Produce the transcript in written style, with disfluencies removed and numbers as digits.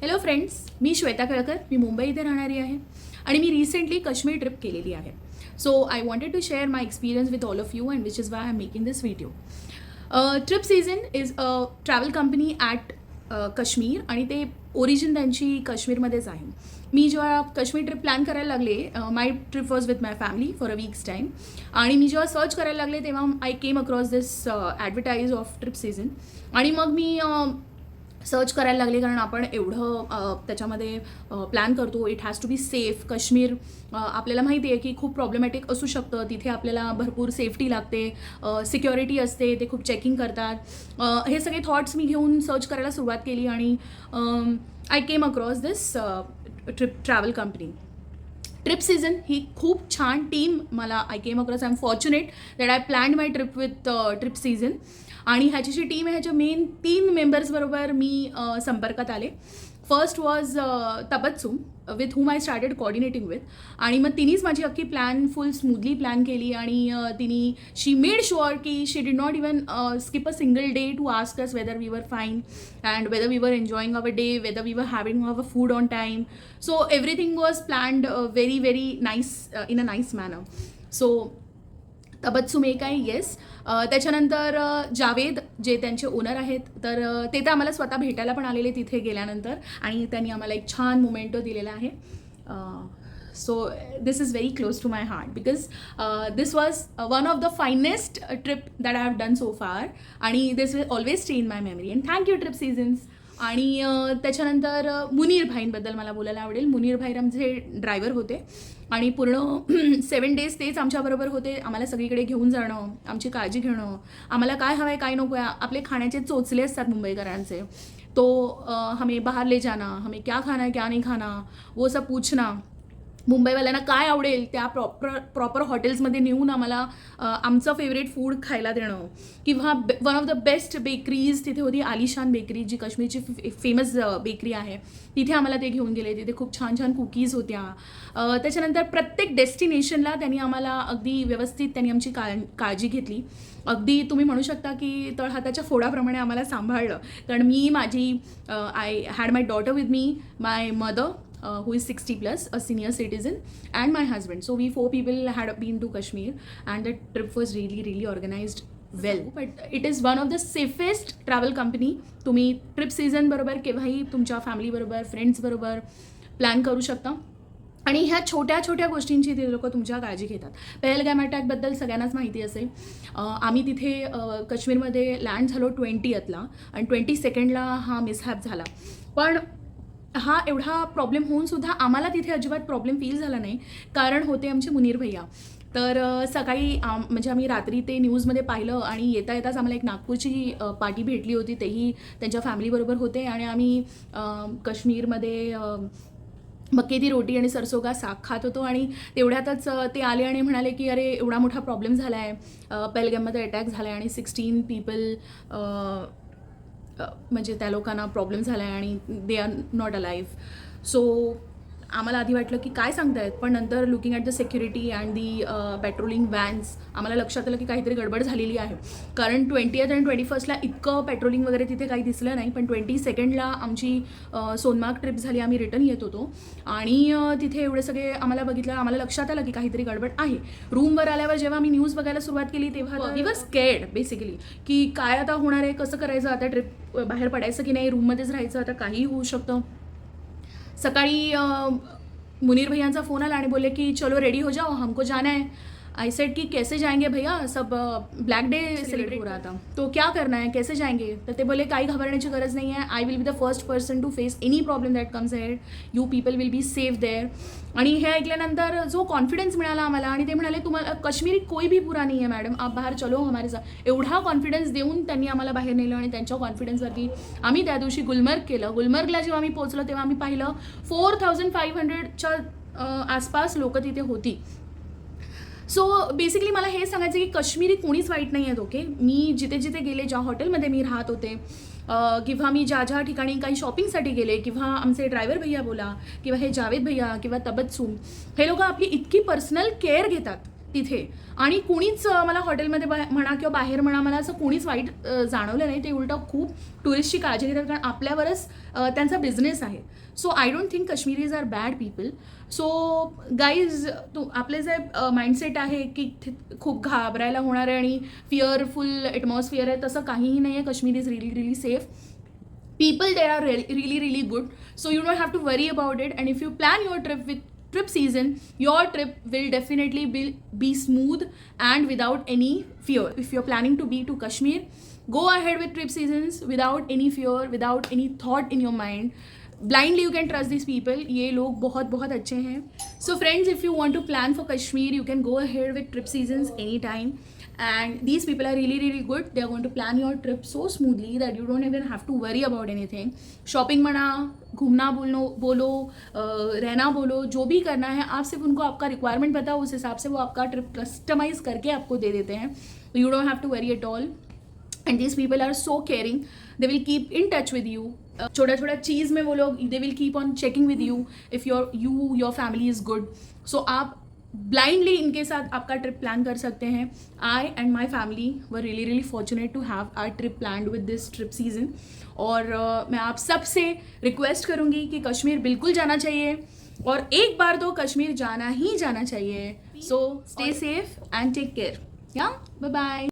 Hello friends, मी श्वेता केळकर. मी मुंबई इथे राहणारी आहे आणि मी रिसेंटली काश्मीर ट्रिप केलेली आहे. So I wanted to share my experience with all of you and which is why I am making this video. Trip season is a travel company at Kashmir आणि ते origin त्यांची काश्मीरमध्येच आहे. मी जेव्हा काश्मीर ट्रिप प्लॅन करायला लागले, my trip was with my family for a week's time, आणि मी जेव्हा सर्च करायला लागले तेव्हा I came across this advertise of trip season. आणि मग मी सर्च करायला लागले, कारण आपण एवढं त्याच्यामध्ये प्लॅन करतो. It has to be safe. Kashmir आपल्याला माहिती आहे की खूप प्रॉब्लेमॅटिक असू शकतं. तिथे आपल्याला भरपूर सेफ्टी लागते, सिक्युरिटी असते, ते खूप चेकिंग करतात. हे सगळे थॉट्स मी घेऊन सर्च करायला सुरुवात केली आणि I came across this travel company. Trip season ही खूप छान टीम मला I came across. I am fortunate that I planned my trip with trip season. आणि ह्याची जी टीम आहे ह्याच्या मेन 3 मेंबर्सबरोबर मी संपर्कात आले. First was Tabassum, with whom I started coordinating with. आणि मग तिनेच माझी अख्खी प्लॅन फुल स्मूथली प्लॅन केली आणि शी मेड शुअर की she did not even skip a single day to ask us whether we were fine and whether we were enjoying our day, whether we were having our food on time. So everything was planned very very nice, in a nice manner. So Tabassum एक आहे, yes. त्याच्यानंतर जावेद, जे त्यांचे owner आहेत, तर ते तर आम्हाला स्वतः भेटायला पण आलेले तिथे गेल्यानंतर, आणि त्यांनी आम्हाला एक छान मोमेंटो दिलेला आहे. So this is very close to my heart because this was one of the finest trip that I have done so far, आणि this will always stay in my memory. And thank you trip seasons. आणि त्याच्यानंतर मुनीर भाईंबद्दल मला बोलायला आवडेल. मुनीर भाई आमचे driver होते आणि पूर्ण 7 डेज तेच आमच्याबरोबर होते. आम्हाला सगळीकडे घेऊन जाणं, आमची काळजी घेणं, आम्हाला काय हवं आहे काय नको आहे, आपले खाण्याचे चोचले असतात मुंबईकरांचे, तो हमें बाहर ले जाना, हमें क्या खाना है क्या नहीं खाना, वो सब पूछना. मुंबईवाल्यांना काय आवडेल त्या प्रॉपर हॉटेल्समध्ये नेऊन आम्हाला आमचं फेवरेट फूड खायला देणं. किंवा one of the best bakeries तिथे होती, आलिशान बेकरी, जी काश्मीरची फेमस बेकरी आहे. तिथे आम्हाला ते घेऊन गेले. तिथे खूप छान छान कुकीज होत्या. त्याच्यानंतर प्रत्येक डेस्टिनेशनला त्यांनी आम्हाला अगदी व्यवस्थित त्यांनी आमची काळजी घेतली. अगदी तुम्ही म्हणू शकता की तळहाताच्या फोडाप्रमाणे आम्हाला सांभाळलं. कारण मी माझी I had my daughter with me, my mother who is 60+, a senior citizen, and my husband. So we 4 people had been to Kashmir, and the trip was really, really organized well. But it is one of the safest travel company. तुम्ही trip season बरोबर केव्हाही तुमच्या family बरोबर, friends बरोबर plan करू शकता. आणि ह्या छोट्या छोट्या गोष्टींची ते लोक तुमच्या काळजी घेतात. पहलगाम अटॅकबद्दल सगळ्यांनाच माहिती असेल. आम्ही तिथे काश्मीरमध्ये लँड झालो 20th आणि 22nd हा मिसहॅप झाला. पण हा एवढा प्रॉब्लेम होऊन सुद्धा आम्हाला तिथे अजिबात प्रॉब्लेम फील झाला नाही, कारण होते आमचे मुनीर भैया. तर सकाळी म्हणजे आम्ही रात्री ते न्यूजमध्ये पाहिलं आणि येता येताच आम्हाला एक नागपूरची पार्टी भेटली होती. तेही त्यांच्या फॅमिलीबरोबर होते आणि आम्ही काश्मीरमध्ये मक्के दी रोटी आणि सरसो का साग खात होतो. आणि तेवढ्यातच ते आले आणि म्हणाले की अरे एवढा मोठा प्रॉब्लेम झाला आहे, पहलगाममध्ये अटॅक झाला आहे आणि 16 पीपल म्हणजे त्या लोकांना प्रॉब्लेम झाला आहे आणि they are not alive. So आम्हाला आधी वाटलं की काय सांगतायत, पण नंतर looking at the security and the patrolling vans आम्हाला लक्षात आलं की काहीतरी गडबड झालेली आहे. कारण 20th आणि 21st इतकं पेट्रोलिंग वगैरे तिथे काही दिसलं नाही. पण 22nd आमची सोनमार्ग ट्रिप झाली. आम्ही रिटर्न येत होतो आणि तिथे एवढे सगळे आम्हाला बघितलं, आम्हाला लक्षात आलं की काहीतरी गडबड आहे. रूमवर आल्यावर जेव्हा आम्ही न्यूज बघायला सुरुवात केली तेव्हा वी वर स्केर्ड बेसिकली की काय आता होणार आहे, कसं करायचं, आता ट्रिप बाहेर पडायचं की नाही, रूममध्येच राहायचं, आता काहीही होऊ शकतं. सकाळी मुनीर भैयांचा फोन आला आणि बोलले की चलो रेडी हो जाओ, हमको जाना है. आई सेड कि कैसे जाएंगे भैया, सब ब्लैक डे सेलिब्रेट हो रहा था, तो क्या करना है, कैसे जाएंगे. तर ते बोले काही घाबरण्याची गरज नाही आहे. I will be the first person to face any problem that comes ahead. You people will be safe there. आणि हे ऐकल्यानंतर जो कॉन्फिडन्स मिळाला आम्हाला, आणि ते म्हणाले तुम्हाला कश्मीरी कोई भी बुरा नहीं है मॅडम, आप बाहेर चलो हमारे साथ. एवढा कॉन्फिडन्स देऊन त्यांनी आम्हाला बाहेर नेलं. आणि त्यांच्या कॉन्फिडन्सवरती आम्ही त्या दिवशी गुलमर्ग केलं. गुलमर्गला जेव्हा आम्ही पोहोचलो तेव्हा आम्ही पाहिलं 4500च्या आसपास लोक तिथे होती. सो बेसिकली मला हे सांगायचं की काश्मीरी कोणीच वाईट नाही आहेत. ओके, मी जिथे जिथे गेले, ज्या हॉटेलमध्ये मी राहत होते, किंवा मी ज्या ठिकाणी काही शॉपिंगसाठी गेले, किंवा आमचे ड्रायव्हर भैया बोला, किंवा हे जावेद भैया किंवा तबत्सुम, हे लोक आपली इतकी पर्सनल केअर घेतात तिथे आणि कुणीच मला हॉटेलमध्ये म्हणा किंवा बाहेर म्हणा मला असं कोणीच वाईट जाणवलं नाही. ते उलटं खूप टुरिस्टची काळजी घेतात कारण आपल्यावरच त्यांचा बिझनेस आहे. So I don't think Kashmiris are bad people. So guys आपले जे माइंडसेट आहे की खूप घाबरायला होणार आहे आणि फिअरफुल ॲटमॉस्फिअर आहे, तसं काहीही नाही आहे. Kashmir is really relief safe. People there are really good, so you don't have to worry about it. And if you plan your trip with trip season, your trip will definitely be smooth and without any fear. If you're planning to be to Kashmir, go ahead with trip seasons without any fear, without any thought in your mind. Blindly you can trust these people. ये लोग बहुत अच्छे हैं. So friends, if you want to plan for Kashmir, you can go ahead with trip seasons anytime. And these people are really good. They are going to plan your trip so smoothly that you don't even have to worry about anything. Shopping मना, घूमना बोलो, रहना बोलो, जो भी करना है आप सिर्फ उनको आपका रिक्वायरमेंट बताओ, उस हिसाब से वो आपका ट्रिप कस्टमाइज करके आपको दे देते हैं. You don't have to worry at all. And these people are so caring. They will keep in touch with you. छोटा चीज़ में वो लोग they will keep on checking with you if your family is good. So आप blindly इनके साथ आपका trip plan कर सकते हैं. I and my family were really fortunate to have our trip planned with this trip season. और मैं आप सबसे रिक्वेस्ट करूँगी कि कश्मीर बिल्कुल जाना चाहिए और एक बार तो कश्मीर जाना ही जाना चाहिए. So stay safe and take care. या बाय बाय.